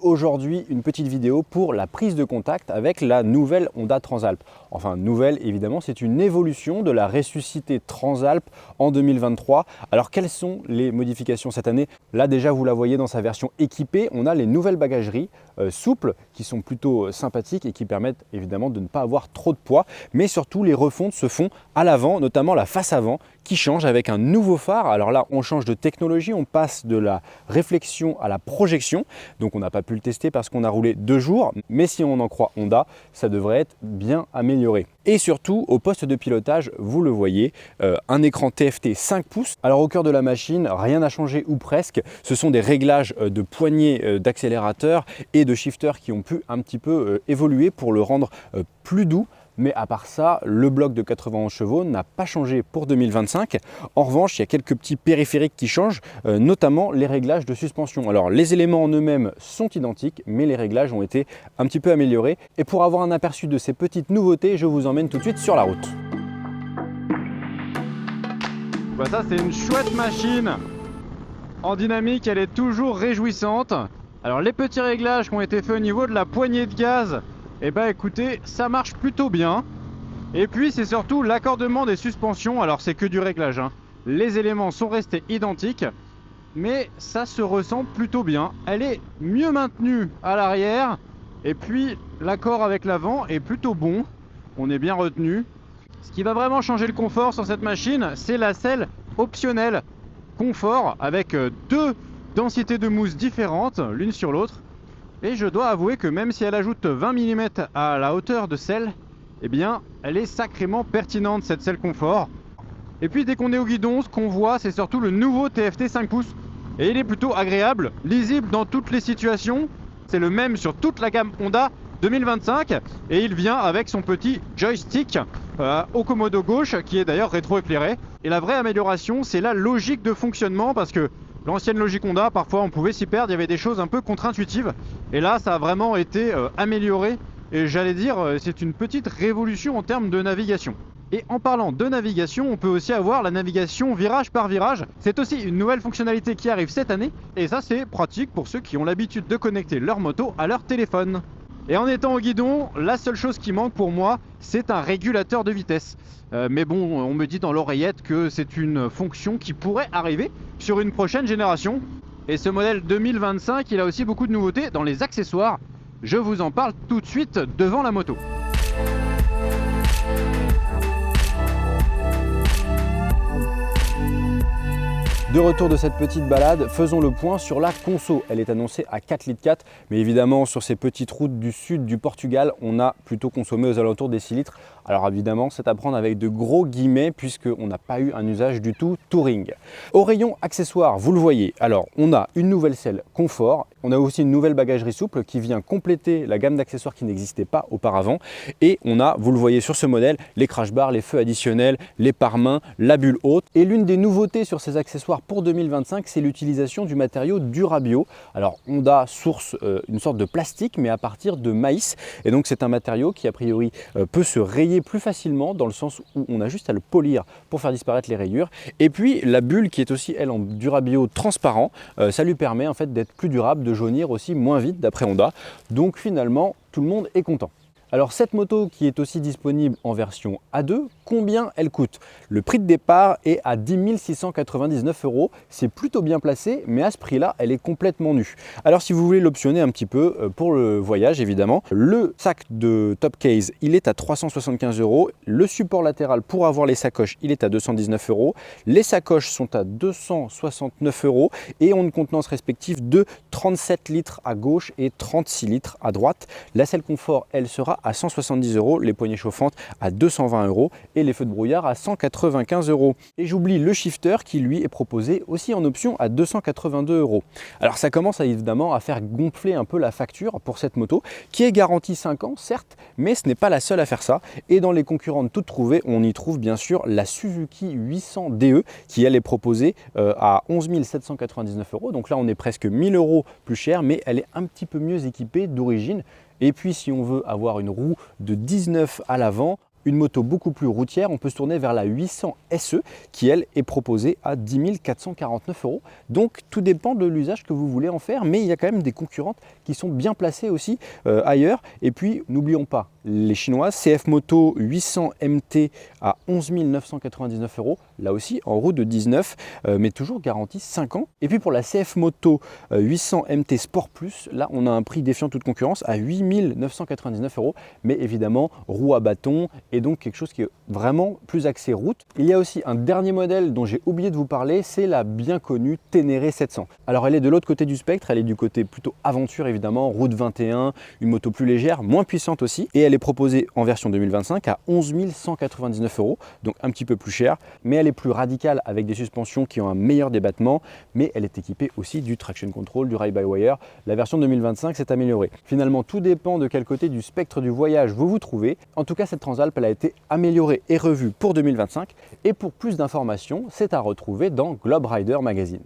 Aujourd'hui, une petite vidéo pour la prise de contact avec la nouvelle Honda Transalp. Enfin, nouvelle, évidemment, c'est une évolution de la ressuscitée Transalp en 2023. Alors, quelles sont les modifications cette année? Là, déjà, vous la voyez dans sa version équipée, on a les nouvelles bagageries souples qui sont plutôt sympathiques et qui permettent évidemment de ne pas avoir trop de poids. Mais surtout, les refontes se font à l'avant, notamment la face avant qui change avec un nouveau phare. Alors là, on change de technologie, on passe de la réflexion à la projection. Donc, on n'a pas pu le tester parce qu'on a roulé 2 jours, mais si on en croit Honda, ça devrait être bien amélioré. Et surtout, au poste de pilotage, vous le voyez, un écran TFT 5 pouces. Alors au cœur de la machine, rien n'a changé ou presque. Ce sont des réglages de poignées d'accélérateur et de shifter qui ont pu un petit peu évoluer pour le rendre plus doux. Mais à part ça, le bloc de 91 chevaux n'a pas changé pour 2025. En revanche, il y a quelques petits périphériques qui changent, notamment les réglages de suspension. Alors les éléments en eux-mêmes sont identiques, mais les réglages ont été un petit peu améliorés. Et pour avoir un aperçu de ces petites nouveautés, je vous emmène tout de suite sur la route. Bah ça c'est une chouette machine. En dynamique, elle est toujours réjouissante. Alors les petits réglages qui ont été faits au niveau de la poignée de gaz, eh ben écoutez, ça marche plutôt bien. Et puis c'est surtout l'accordement des suspensions. Alors c'est que du réglage, hein. Les éléments sont restés identiques, mais ça se ressent plutôt bien. Elle est mieux maintenue à l'arrière. Et puis l'accord avec l'avant est plutôt bon. On est bien retenu. Ce qui va vraiment changer le confort sur cette machine, c'est la selle optionnelle confort avec 2 densités de mousse différentes l'une sur l'autre. Et je dois avouer que même si elle ajoute 20 mm à la hauteur de selle, eh bien elle est sacrément pertinente cette selle confort. Et puis dès qu'on est au guidon, ce qu'on voit c'est surtout le nouveau TFT 5 pouces. Et il est plutôt agréable, lisible dans toutes les situations. C'est le même sur toute la gamme Honda 2025 et il vient avec son petit joystick au commodo gauche qui est d'ailleurs rétro-éclairé. Et la vraie amélioration c'est la logique de fonctionnement parce que l'ancienne logique Honda, parfois on pouvait s'y perdre, il y avait des choses un peu contre-intuitives. Et là, ça a vraiment été amélioré. Et j'allais dire, c'est une petite révolution en termes de navigation. Et en parlant de navigation, on peut aussi avoir la navigation virage par virage. C'est aussi une nouvelle fonctionnalité qui arrive cette année. Et ça, c'est pratique pour ceux qui ont l'habitude de connecter leur moto à leur téléphone. Et en étant au guidon, la seule chose qui manque pour moi, c'est un régulateur de vitesse. Mais bon, on me dit dans l'oreillette que c'est une fonction qui pourrait arriver sur une prochaine génération. Et ce modèle 2025, il a aussi beaucoup de nouveautés dans les accessoires. Je vous en parle tout de suite devant la moto. De retour de cette petite balade, faisons le point sur la conso. Elle est annoncée à 4,4 litres, mais évidemment sur ces petites routes du sud du Portugal, on a plutôt consommé aux alentours des 6 litres. Alors évidemment, c'est à prendre avec de gros guillemets puisqu'on n'a pas eu un usage du tout touring. Au rayon accessoires, vous le voyez, alors on a une nouvelle selle confort, on a aussi une nouvelle bagagerie souple qui vient compléter la gamme d'accessoires qui n'existait pas auparavant. Et on a, vous le voyez sur ce modèle, les crash bars, les feux additionnels, les pare-mains, la bulle haute. Et l'une des nouveautés sur ces accessoires pour 2025, c'est l'utilisation du matériau Durabio. Alors Honda source une sorte de plastique mais à partir de maïs. Et donc c'est un matériau qui a priori peut se rayer plus facilement dans le sens où on a juste à le polir pour faire disparaître les rayures. Et puis la bulle qui est aussi elle en Durabio transparent, ça lui permet en fait d'être plus durable, de jaunir aussi moins vite d'après Honda. Donc finalement tout le monde est content. Alors cette moto qui est aussi disponible en version A2, combien elle coûte? Le prix de départ est à 10 699 €. C'est plutôt bien placé, mais à ce prix-là, elle est complètement nue. Alors si vous voulez l'optionner un petit peu pour le voyage, évidemment, le sac de top case, il est à 375 €. Le support latéral pour avoir les sacoches, il est à 219 €. Les sacoches sont à 269 € et ont une contenance respective de 37 litres à gauche et 36 litres à droite. La selle confort, elle sera à 170 €, les poignées chauffantes à 220 € et les feux de brouillard à 195 €. Et j'oublie le shifter qui lui est proposé aussi en option à 282 €. Alors ça commence évidemment à faire gonfler un peu la facture pour cette moto qui est garantie 5 ans certes, mais ce n'est pas la seule à faire ça. Et dans les concurrentes toutes trouvées, on y trouve bien sûr la Suzuki 800 DE qui elle est proposée à 11 799 €. Donc là on est presque 1000 € plus cher, mais elle est un petit peu mieux équipée d'origine. Et puis si on veut avoir une roue de 19 à l'avant, Une moto beaucoup plus routière, on peut se tourner vers la 800 SE qui elle est proposée à 10 449 €. Donc tout dépend de l'usage que vous voulez en faire, mais il y a quand même des concurrentes qui sont bien placées aussi ailleurs. Et puis n'oublions pas les chinoises, CF Moto 800 MT à 11 999 €, là aussi en roue de 19, mais toujours garantie 5 ans. Et puis pour la CF Moto 800 MT Sport Plus, là on a un prix défiant toute concurrence à 8 999 €, mais évidemment roue à bâton et donc quelque chose qui est vraiment plus axé route. Il y a aussi un dernier modèle dont j'ai oublié de vous parler, c'est la bien connue Ténéré 700. Alors elle est de l'autre côté du spectre, elle est du côté plutôt aventure évidemment, route 21, une moto plus légère, moins puissante aussi, et elle est proposée en version 2025 à 11 199 €, donc un petit peu plus cher, mais elle est plus radicale avec des suspensions qui ont un meilleur débattement, mais elle est équipée aussi du traction control, du ride-by-wire. La version 2025 s'est améliorée. Finalement, tout dépend de quel côté du spectre du voyage vous vous trouvez. En tout cas, cette Transalp, elle a été améliorée et revue pour 2025. Et pour plus d'informations, c'est à retrouver dans Globe Rider Magazine.